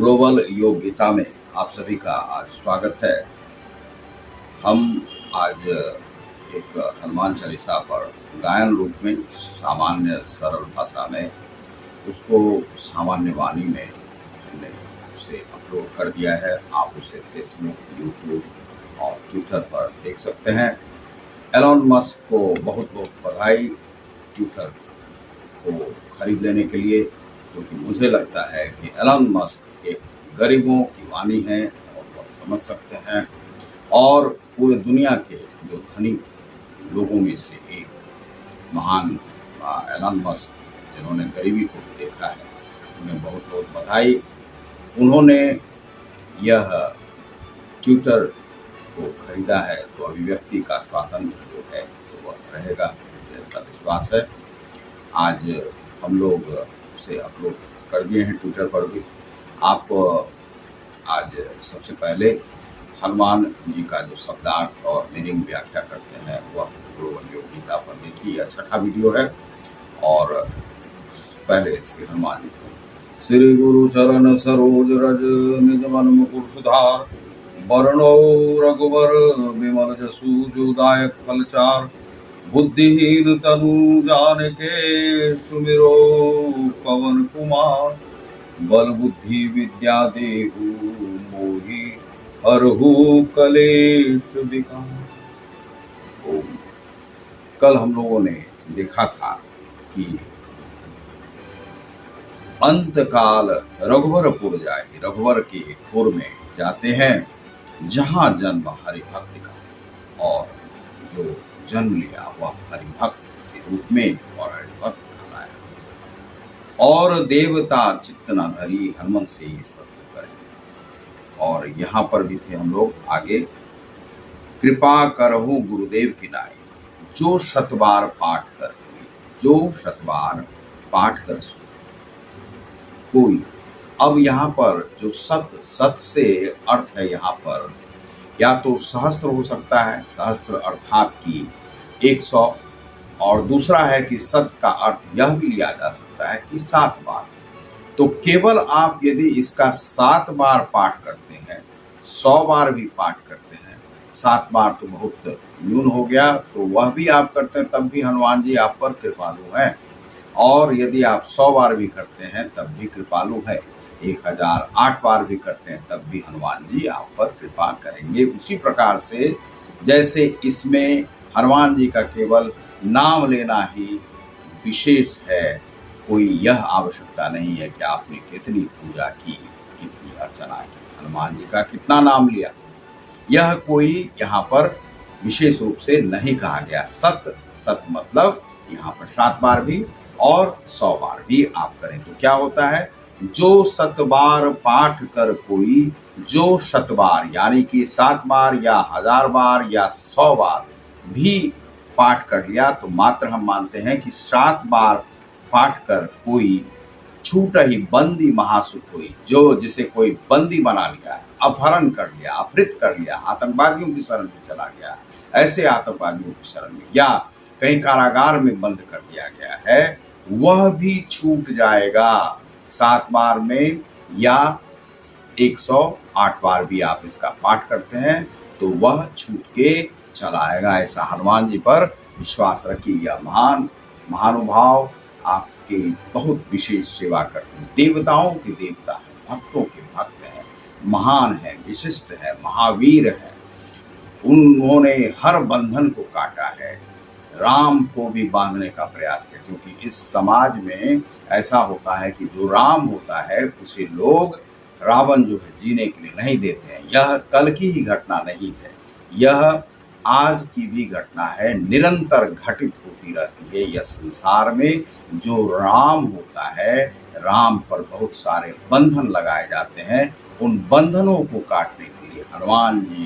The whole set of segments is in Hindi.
ग्लोबल योग गीता में आप सभी का आज स्वागत है। हम आज एक हनुमान चालीसा पर गायन रूप में सामान्य सरल भाषा में उसको सामान्य वाणी में हमने उसे अपलोड कर दिया है। आप उसे फेसबुक, यूट्यूब और ट्विटर पर देख सकते हैं। एलन मस्क को बहुत बहुत बधाई ट्विटर को खरीद लेने के लिए, क्योंकि मुझे लगता है कि एलन मस्क एक गरीबों की वाणी है और वह समझ सकते हैं और पूरे दुनिया के जो धनी लोगों में से एक महान एलन मस्क, जिन्होंने गरीबी को भी देखा है, उन्हें बहुत बहुत बधाई। उन्होंने यह ट्विटर को खरीदा है तो अभिव्यक्ति का स्वातंत्र जो है तो वह रहेगा, मुझे ऐसा विश्वास है। आज हम लोग उसे अपलोड कर दिए हैं ट्विटर पर भी। आप आज सबसे पहले हनुमान जी का जो शब्दार्थ और मीनिंग व्याख्या करते हैं वह ग्लोबल योग गीता पर देखिए। यह छठा वीडियो है और पहले श्री हनुमान जी को श्री गुरु चरण सरोज रज निज मन मुकुर सुधार वरणो रघुवर विमल जसु जो दायक फलचार बुद्धिहीन तनु जानिके सुमिरो पवन कुमार बल बुद्धि विद्या देहु मोहि हरहु कलेश विकार। कल हम लोगों ने देखा था कि अंत काल रघुवरपुर जाए, रघुवर के पुर में जाते हैं जहां जन्म हरिभक्त का है, और जो जन्म लिया वह हरिभक्त के रूप में और हरिभक्त कहलाया। और देवता चित्त न धरी हनुमंत से ही सब करें। और यहाँ पर भी थे हम लोग आगे। कृपा करहु गुरुदेव की नाई जो शतबार पाठ कर कोई, जो शतबार पाठ कर कोई। अब यहाँ पर जो सत से अर्थ है, यहाँ पर या तो सहस्त्र हो सकता है, सहस्त्र अर्थात कि 100, और दूसरा है कि सत का अर्थ यह भी लिया जा सकता है कि 7 बार। तो केवल आप यदि इसका 7 बार पाठ करते हैं, 100 बार भी पाठ करते हैं, 7 बार तो बहुत न्यून हो गया, तो वह भी आप करते हैं तब भी हनुमान जी आप पर कृपालु हैं। और यदि आप 100 बार भी करते हैं तब भी कृपालु है, 1008 बार भी करते हैं तब भी हनुमान जी आप पर कृपा करेंगे। उसी प्रकार से जैसे इसमें हनुमान जी का केवल नाम लेना ही विशेष है, कोई यह आवश्यकता नहीं है कि आपने कितनी पूजा की, कितनी अर्चना की, हनुमान जी का कितना नाम लिया, यह कोई यहाँ पर विशेष रूप से नहीं कहा गया। सत मतलब यहाँ पर 7 बार भी और 100 बार भी आप करें तो क्या होता है, जो 7 बार पाठ कर कोई, जो शतबार यानी कि 7 बार या 1000 बार या 100 बार भी पाठ कर लिया, तो मात्र हम मानते हैं कि 7 बार पाठ कर कोई छूट ही बंदी महासुख हुई। जो जिसे कोई बंदी बना लिया है, अपहरण कर लिया, अपहृत कर लिया, आतंकवादियों की शरण में चला गया, ऐसे आतंकवादियों की शरण में, या कहीं कारागार में बंद कर दिया गया है, वह भी छूट जाएगा 7 बार में, या 108 बार भी आप इसका पाठ करते हैं तो वह छूट के चला आएगा। ऐसा हनुमान जी पर विश्वास रखिए। यह महान महानुभाव आपके बहुत विशेष सेवा करते हैं, देवताओं के देवता है, भक्तों के भक्त हैं, महान है, विशिष्ट है, महावीर है। उन्होंने हर बंधन को काटा है, राम को भी बांधने का प्रयास किया, क्योंकि इस समाज में ऐसा होता है कि जो राम होता है उसे लोग, रावण जो है, जीने के लिए नहीं देते हैं। यह कल की ही घटना नहीं है, यह आज की भी घटना है, निरंतर घटित होती रहती है। यह संसार में जो राम होता है, राम पर बहुत सारे बंधन लगाए जाते हैं। उन बंधनों को काटने के लिए हनुमान जी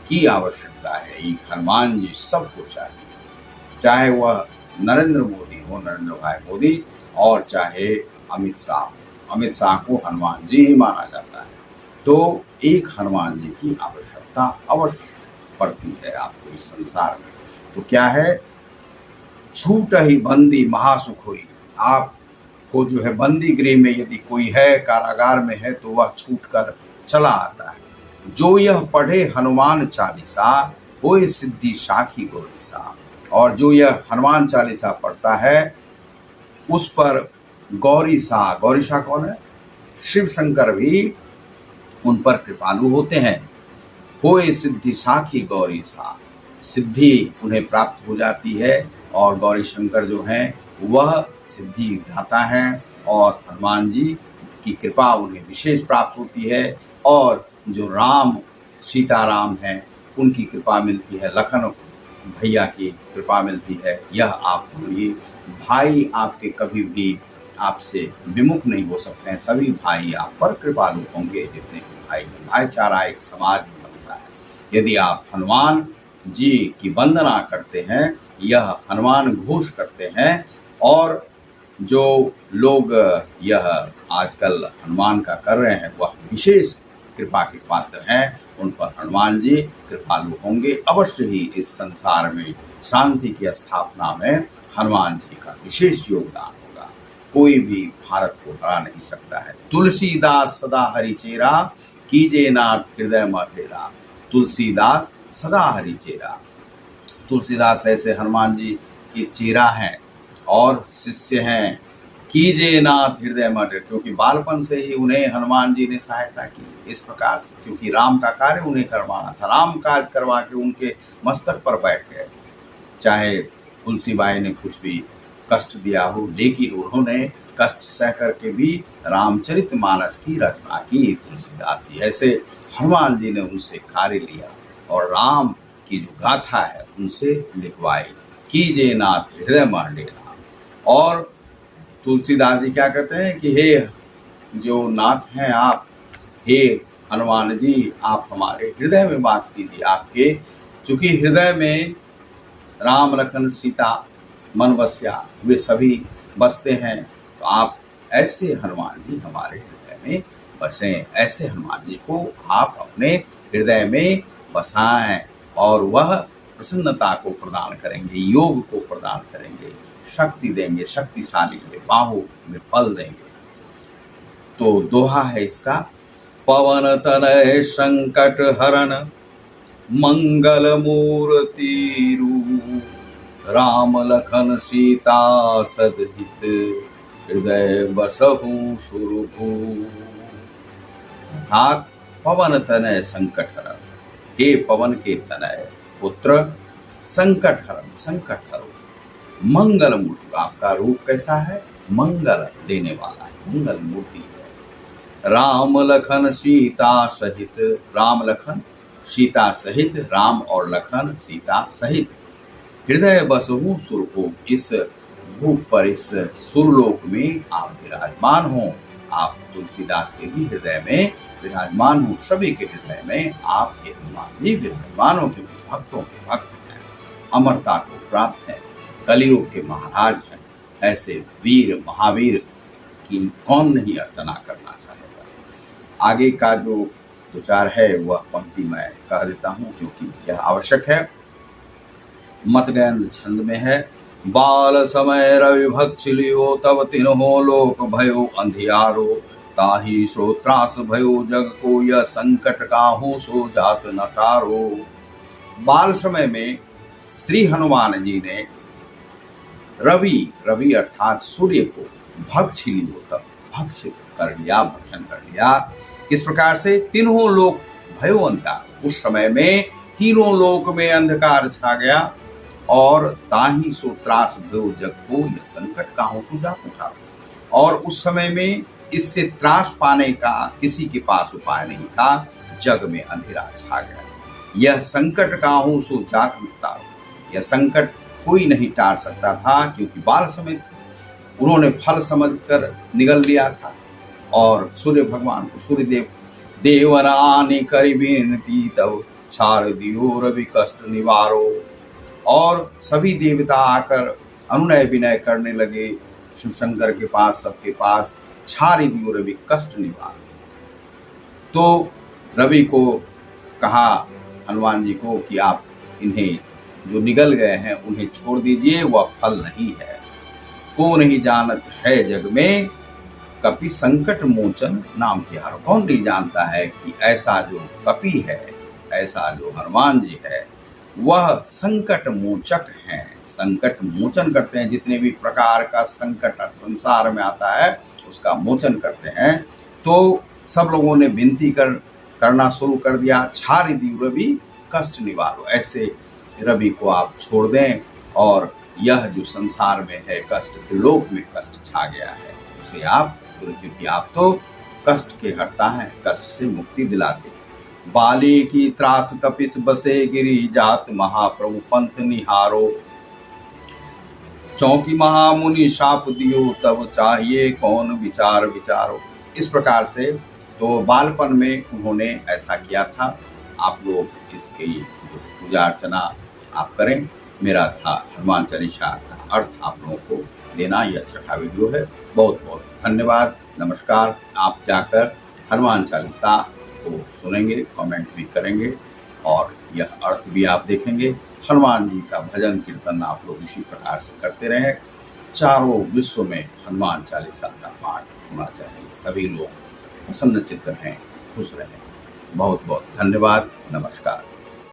की आवश्यकता है। एक हनुमान जी सबको चाहिए, चाहे वह नरेंद्र मोदी हो, नरेंद्र भाई मोदी, और चाहे अमित शाह को हनुमान जी ही माना जाता है। तो एक हनुमान जी की आवश्यकता अवश्य पड़ती है आपको इस संसार में। तो क्या है, छूट ही बंदी महासुख हुई। आप को जो है बंदी गृह में यदि कोई है, कारागार में है, तो वह छूट कर चला आता है। जो यह पढ़े हनुमान चालीसा होए सिद्धि साखी गौरीसा। और जो यह हनुमान चालीसा पढ़ता है उस पर गौरीसा, गौरीसा कौन है? शिव शंकर भी उन पर कृपालु होते हैं। होए सिद्धि साखी गौरीसा, सिद्धि उन्हें प्राप्त हो जाती है और गौरी शंकर जो हैं वह सिद्धि दाता है और हनुमान जी की कृपा उन्हें विशेष प्राप्त होती है। और जो राम सीताराम हैं उनकी कृपा मिलती है, लखन भैया की कृपा मिलती है। यह आप मानिए, भाई आपके कभी भी आपसे विमुख नहीं हो सकते हैं, सभी भाई आप पर कृपालु होंगे जितने भी भाई हैं। भाईचारा एक समाज में बनता है यदि आप हनुमान जी की वंदना करते हैं, यह हनुमान घोष करते हैं। और जो लोग यह आजकल हनुमान का कर रहे हैं वह विशेष कृपा के पात्र हैं, उन पर हनुमान जी कृपालु होंगे। अवश्य ही इस संसार में शांति की स्थापना में हनुमान जी का विशेष योगदान होगा। कोई भी भारत को हरा नहीं सकता है। तुलसीदास सदा हरिचेरा, कीजे नाथ हृदय मटेरा। तुलसीदास सदा हरिचेरा। तुलसीदास ऐसे हनुमान जी के चेरा हैं और शिष्य हैं। कीजे नाथ हृदय मटेरा, क्योंकि बालपन से ही उन्हें हनुमान जी ने सहायता की इस प्रकार से, क्योंकि राम का कार्य उन्हें करवाना था। राम काज करवा के उनके मस्तक पर बैठ गए। चाहे तुलसीबाई ने कुछ भी कष्ट दिया हो, लेकिन उन्होंने कष्ट सह करके भी रामचरितमानस की रचना की तुलसीदास जी। ऐसे हनुमान जी ने उनसे कार्य लिया और राम की जो गाथा है उनसे लिखवाई। कीजे नाथ हृदय मटेरा। और तुलसीदास जी क्या कहते हैं कि हे जो नाथ हैं आप, हे हनुमान जी, आप हमारे हृदय में वास कीजिए। आपके चूंकि हृदय में राम लखन सीता मन बसिया वे सभी बसते हैं, तो आप ऐसे हनुमान जी हमारे हृदय में बसें। ऐसे हनुमान जी को आप अपने हृदय में बसाएं और वह प्रसन्नता को प्रदान करेंगे, योग को प्रदान करेंगे, शक्ति देंगे, शक्तिशाली है, बाहों में बल देंगे। तो दोहा है इसका, पवन तनय संकट हरण मंगल मूर्ति रूप, राम लखन सीता सदहित हृदय बसहु सुरभूप। अर्थात पवन तनय संकट हरण, हे पवन के तनय पुत्र संकट हरण, संकट हरो। मंगल मूर्ति, आपका रूप कैसा है? मंगल देने वाला है, मंगल मूर्ति है। राम लखन सीता सहित, राम लखन सीता सहित, राम और लखन सीता सहित हृदय बसहु सुरभूप। इस भूप पर, इस सुरलोक में आप विराजमान हो। आप तुलसीदास के भी हृदय में विराजमान हो, सभी के हृदय में आप के हनुमान जी विराजमान हो, क्योंकि भक्तों के भक्त हैं, अमरता को प्राप्त है, कलियुग के महाराज हैं। ऐसे वीर महावीर की कौन नहीं अर्चना करना चाहेगा। आगे का जो विचार है वह पंक्ति मैं कह देता हूँ क्योंकि यह आवश्यक है। मतगैंद छंद में है। बाल समय रवि भक्ष लियो, तब तिन्हो लोक भयो अंधियारो, ताही सो त्रास भयो जग को, यह संकट काहू सो जात नटारो। बाल समय में श्री हनुमान जी ने रवि अर्थात सूर्य को भक्ष लियो, तब भक्ष कर लिया, भक्षण कर लिया। किस प्रकार से? तीनों लोक भयो अंधियार, उस समय में तीनों लोक में अंधकार छा गया। और ताही सो त्रास भयो जग को, यह संकट काहू सो जात नटारो। और उस समय में इससे त्रास पाने का किसी के पास उपाय नहीं था, जग में अंधेरा छा गया। यह संकट काहू सो जात नटारो, यह संकट कोई नहीं टाल सकता था, क्योंकि बाल समय उन्होंने फल समझकर निगल लिया था। और सूर्य भगवान को सूर्यदेव देवरानी करी बिनती, तब छाड़ दियो रवि कष्ट निवारो। और सभी देवता आकर अनुनय विनय करने लगे शिव शंकर के पास, सबके पास, छाड़ी दियो रवि कष्ट निवारो। तो रवि को कहा हनुमान जी को कि आप इन्हें जो निगल गए हैं उन्हें छोड़ दीजिए, वह फल नहीं है। को नहीं जानत है जग में, कपि संकट मोचन नाम तिहारो। कौन नहीं जानता है कि ऐसा जो कपि है, ऐसा जो हनुमान जी है, वह संकट मोचक हैं, संकट मोचन करते हैं। जितने भी प्रकार का संकट संसार में आता है उसका मोचन करते हैं। तो सब लोगों ने विनती करना शुरू कर दिया, छारि दियु रवि कष्ट निवारो। ऐसे रवि को आप छोड़ दें और यह जो संसार में है कष्ट, त्रिलोक में कष्ट छा गया है, उसे आप, क्योंकि आप तो कष्ट के हरता हैं, कष्ट से मुक्ति दिलाते। बाली की त्रास कपिस बसे गिरी जात, महाप्रभु पंथ निहारो। चौकी महामुनि शाप दियो तब चाहिए कौन विचार विचारो। इस प्रकार से तो बालपन में उन्होंने ऐसा किया था। आप लोग इसकी पूजा अर्चना आप करें। मेरा था हनुमान चालीसा का अर्थ आप लोगों को देना। यह छठा वीडियो है। बहुत बहुत धन्यवाद, नमस्कार। आप जाकर हनुमान चालीसा को सुनेंगे, कमेंट भी करेंगे और यह अर्थ भी आप देखेंगे। हनुमान जी का भजन कीर्तन आप लोग इसी प्रकार से करते रहें। चारों विश्व में हनुमान चालीसा का पाठ होना चाहिए। सभी लोग प्रसन्न चित्त रहें, खुश रहें। बहुत बहुत धन्यवाद, नमस्कार।